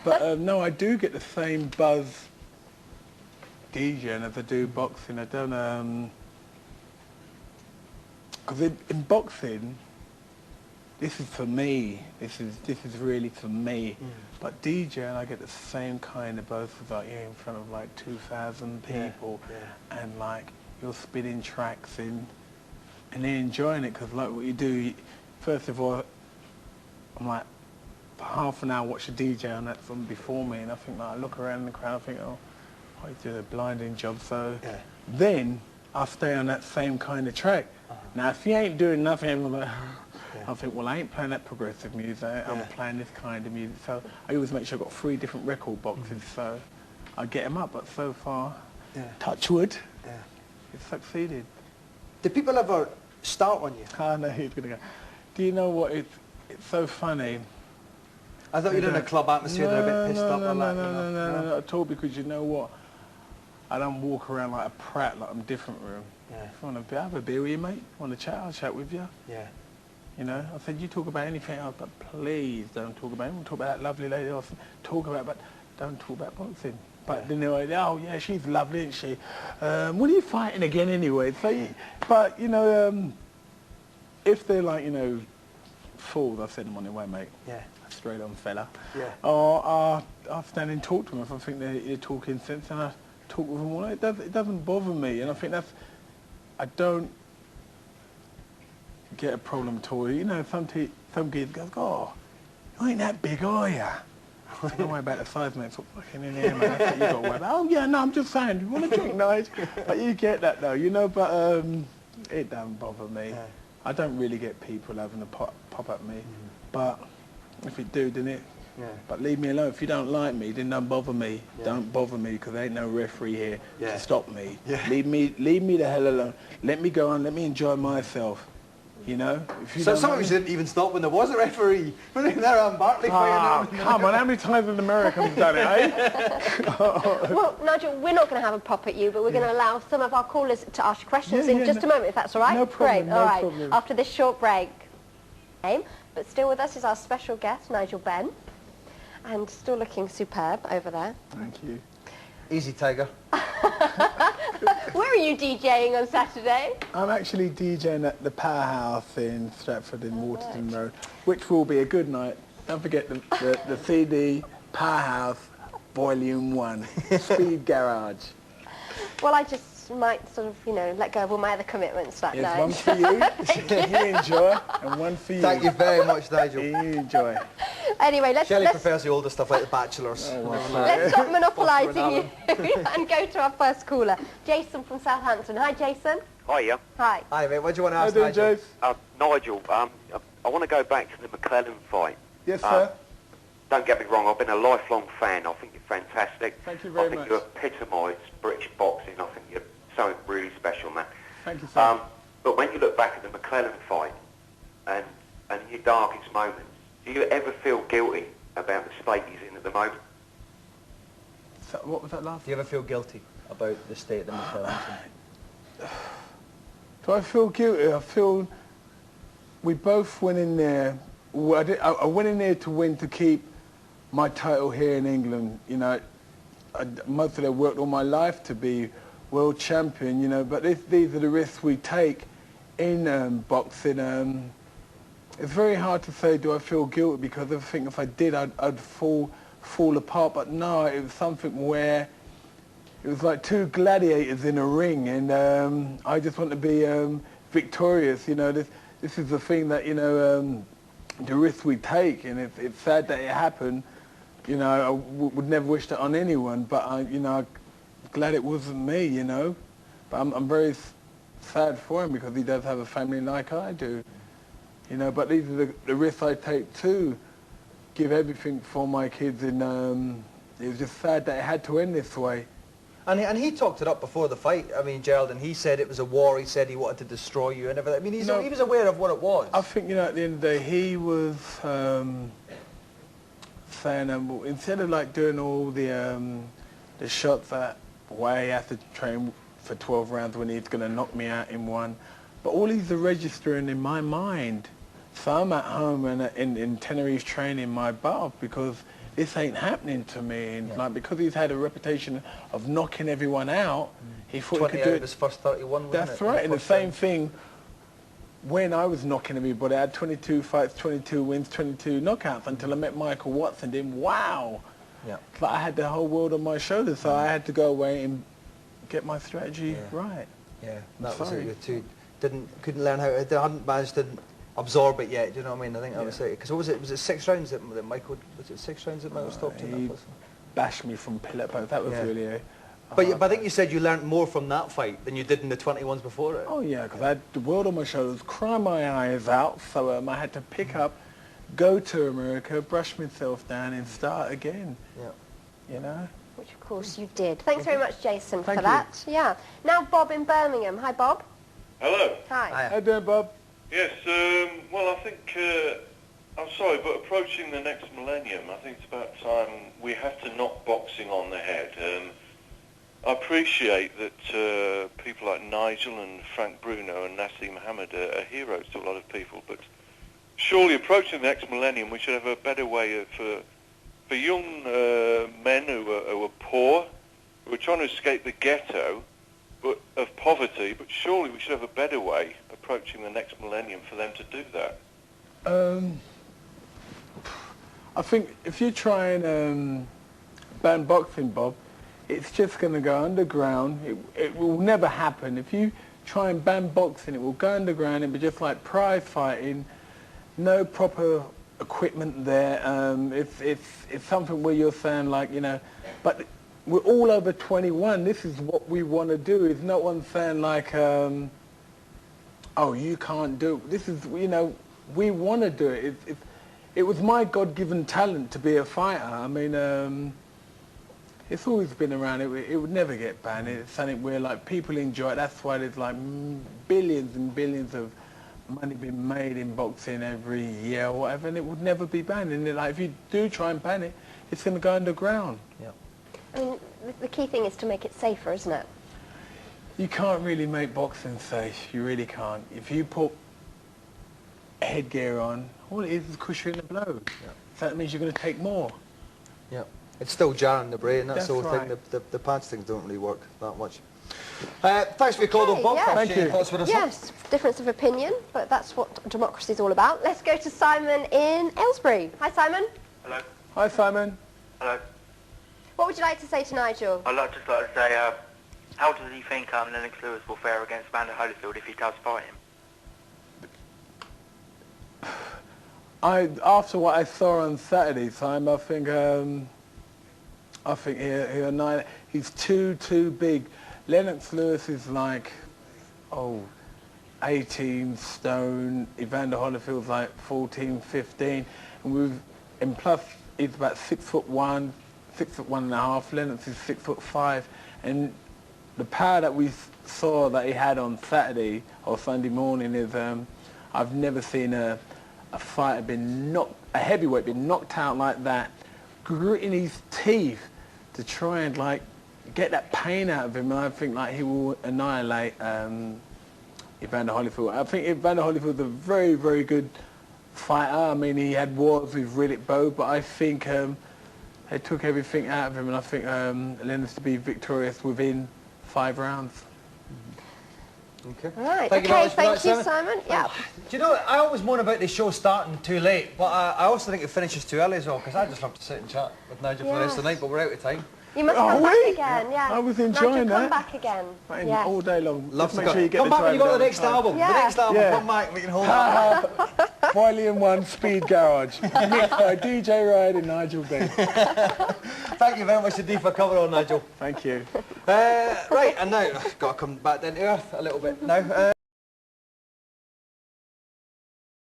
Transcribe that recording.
But no, I do get the same buzz DJing as I do boxing. I don't, because in boxing, this is for me. This is really for me. But DJing, I get the same kind of buzz as like in front of like 2,000 people, and like you're spinning tracks in, and they're enjoying it because like what you do. First of all, I'm like for half an hour watch a DJ on that from before me, and I think like I look around in the crowd, I think, oh, he's doing a blinding job. So then I stay on that same kind of track. Now if you ain't doing nothing, I'm like. I think, well, I ain't playing that progressive music, I'm playing this kind of music. So I always make sure I've got 3 different record boxes, so I get them up, but so far, touch wood, it's succeeded. Do people ever start on you? I know he's going to go. Do you know what, it's so funny. I thought you were in a club atmosphere, they're a bit pissed up on that. No, not at all, because you know what? I don't walk around like a prat, like I'm different room. If you want to have a beer with you, mate, want to chat, I'll chat with you. You know, I said, you talk about anything else, but please don't talk about it. We'll talk about that lovely lady else. Talk about it, but don't talk about boxing. But then they're like, oh yeah, she's lovely, isn't she? What are you fighting again anyway? So, but, you know, if they're like, you know, fools, I send them on their way, mate. Straight on fella. Or I'll stand and talk to them if I think they're talking sense, and I talk with them all. It doesn't bother me, and I think that's, I don't get a problem at all. You know, some kids go, oh, you ain't that big, are ya? Don't worry about the size, mate. It's all fucking in here, man. That's what you got to worry about. Oh, yeah, no, I'm just saying, you want to drink, Nige? But you get that, though, you know, but it don't bother me. I don't really get people having a pop at me, but if it do, then it. But leave me alone. If you don't like me, then don't bother me. Don't bother me, because there ain't no referee here to stop me. Leave me the hell alone. Let me go on. Let me enjoy myself. You know? So some of you didn't even stop when there was a referee. When they were there on Bartley fighting. Come on, how many times have the Americans done it, eh? Well, Nigel, we're not going to have a pop at you, but we're going to allow some of our callers to ask questions in just a moment, if that's all right? No problem, Great, all right. After this short break. But still with us is our special guest, Nigel Benn. And still looking superb over there. Thank you. Easy, Tiger. Where are you DJing on Saturday? I'm actually DJing at the Powerhouse in Stratford in Waterton Road, which will be a good night. Don't forget the CD Powerhouse Volume 1, Speed Garage. Well, I just might sort of, you know, let go of all my other commitments that night. One for you, you enjoy, and one for you. Thank you very much, Nigel. You enjoy. Anyway, Shelley prefers the older stuff like The Bachelors. Let's stop monopolising you and go to our first caller, Jason from Southampton. Hi, Jason. Hiya. Hi. Hi, mate. What do you want to ask, Nigel? Nigel, I want to go back to the McClellan fight. Yes, sir. Don't get me wrong, I've been a lifelong fan. I think you're fantastic. Thank you very much. I think you epitomise British boxing. I think you're something really special, man. Thank you, sir. But when you look back at the McClellan fight, and in your darkest moments, do you ever feel guilty about the state he's in at the moment? So, what was that last? Do you ever feel guilty about the state that McClellan's in? Do I feel guilty? I feel we both went in there. I went in there to win, to keep my title here in England. You know, most of it worked all my life to be world champion, you know, but these are the risks we take in boxing. It's very hard to say, do I feel guilty, because I think if I did, I'd fall apart. But no, it was something where it was like 2 gladiators in a ring, and I just want to be victorious. You know, this is the thing that, you know, the risk we take, and it's sad that it happened. You know, I would never wish that on anyone, but you know, I'm glad it wasn't me. You know, but I'm very sad for him, because he does have a family like I do. You know, but these are the risks I take too. Give everything for my kids, and it was just sad that it had to end this way. And he talked it up before the fight. I mean, Gerald, and he said it was a war. He said he wanted to destroy you and everything. I mean, he was aware of what it was. I think, you know, at the end of the day, he was saying, instead of like doing all the shots that way, he has to train for 12 rounds when he's going to knock me out in one. But all these are registering in my mind. So I'm at home and in Tenerife training my butt off, because this ain't happening to me. And like, because he's had a reputation of knocking everyone out, he thought he 20 could do out it. of his first 31, wasn't That's it? right, and the first same round? thing when I was knocking everybody. I had 22 fights, 22 wins, 22 knockouts until I met Michael Watson. Then, wow, Yeah. it's like I had the whole world on my shoulders, so I had to go away and get my strategy right. Yeah, that was sorry. it. You two couldn't learn how to, they hadn't managed to absorb it yet. Do you know what I mean? I think that was it. Because what was it? Was it 6 rounds that Michael? Was it 6 rounds that Michael stopped in? He That was? bashed me from pillar post. That was really a But I think you said you learnt more from that fight than you did in the 21s before it. Oh yeah, because I had the world on my shoulders, cry my eyes out, so I had to pick up, go to America, brush myself down and start again. Yeah. You know? Which of course you did. Thanks very much, Jason, Thank for you. that. Yeah. Now Bob in Birmingham. Hi, Bob. Hello. Hi. Hiya. How you doing, Bob? Yes, well, I think, I'm sorry, but approaching the next millennium, I think it's about time we have to knock boxing on the head. I appreciate that people like Nigel and Frank Bruno and Nassim Mohammed are heroes to a lot of people, but surely approaching the next millennium, we should have a better way of, for young men who are poor, who are trying to escape the ghetto of poverty, but surely we should have a better way approaching the next millennium for them to do that. I think if you try and ban boxing, Bob, it's just going to go underground. It will never happen. If you try and ban boxing, it will go underground and be just like prize fighting, no proper equipment there. It's something where you're saying like, you know, but we're all over 21. This is what we want to do. It's not one saying like, oh, you can't do it. This is, you know, we want to do it. It was my God-given talent to be a fighter. I mean, it's always been around. It would never get banned. It's something where like people enjoy it. That's why there's like billions and billions of money being made in boxing every year or whatever, and it would never be banned. And like, if you do try and ban it, it's going to go underground. Yeah. I mean, the key thing is to make it safer, isn't it? You can't really make boxing safe. You really can't. If you put headgear on, all it is cushioning the blow. Yeah. So that means you're going to take more. Yeah. It's still jarring the brain. That's the whole That's thing. The pants things don't really work that much. Thanks for your call, though, Bob. yeah. Thank you. Thoughts with us? Yes, difference of opinion, but that's what democracy is all about. Let's go to Simon in Aylesbury. Hi, Simon. Hello. Hi, Simon. Hello. What would you like to say to Nigel? I'd just like to say, how does he think Lennox Lewis will fare against Amanda Holyfield if he does fight him? After what I saw on Saturday, Simon, I think he's too big. Lennox Lewis is like, 18 stone. Evander Holyfield's like 14, 15, and plus he's about 6'1", 6'1.5". Lennox is 6'5", and the power that we saw that he had on Saturday or Sunday morning is I've never seen a fighter a heavyweight been knocked out like that, gritting his teeth to try and like get that pain out of him, and I think like he will annihilate Evander Holyfield. I think Evander Holyfield's a very, very good fighter. I mean, he had wars with Riddick Bowe, but I think they took everything out of him, and I think Lennox to be victorious within 5 rounds. Okay. Right. Thank you very Okay, much for thank that, you, Simon. Yeah. Do you know, I always moan about this show starting too late, but I also think it finishes too early as well, because I just love to sit and chat with Nigel for the rest of the night, but we're out of time. You must Oh, come wait. back again. Yeah. I was Nigel, enjoying come that. back again. Right, Yes. all day long. Love Just to make go. sure you get Come back when you got the driver next down on album. Yeah. The next album, Yeah. come back, we can hold that. Volume 1 Speed Garage, mixed by DJ Ride and Nigel Benn. Thank you very much indeed for coming on, Nigel. Thank you. Right, and now, I've got to come back down to earth a little bit now.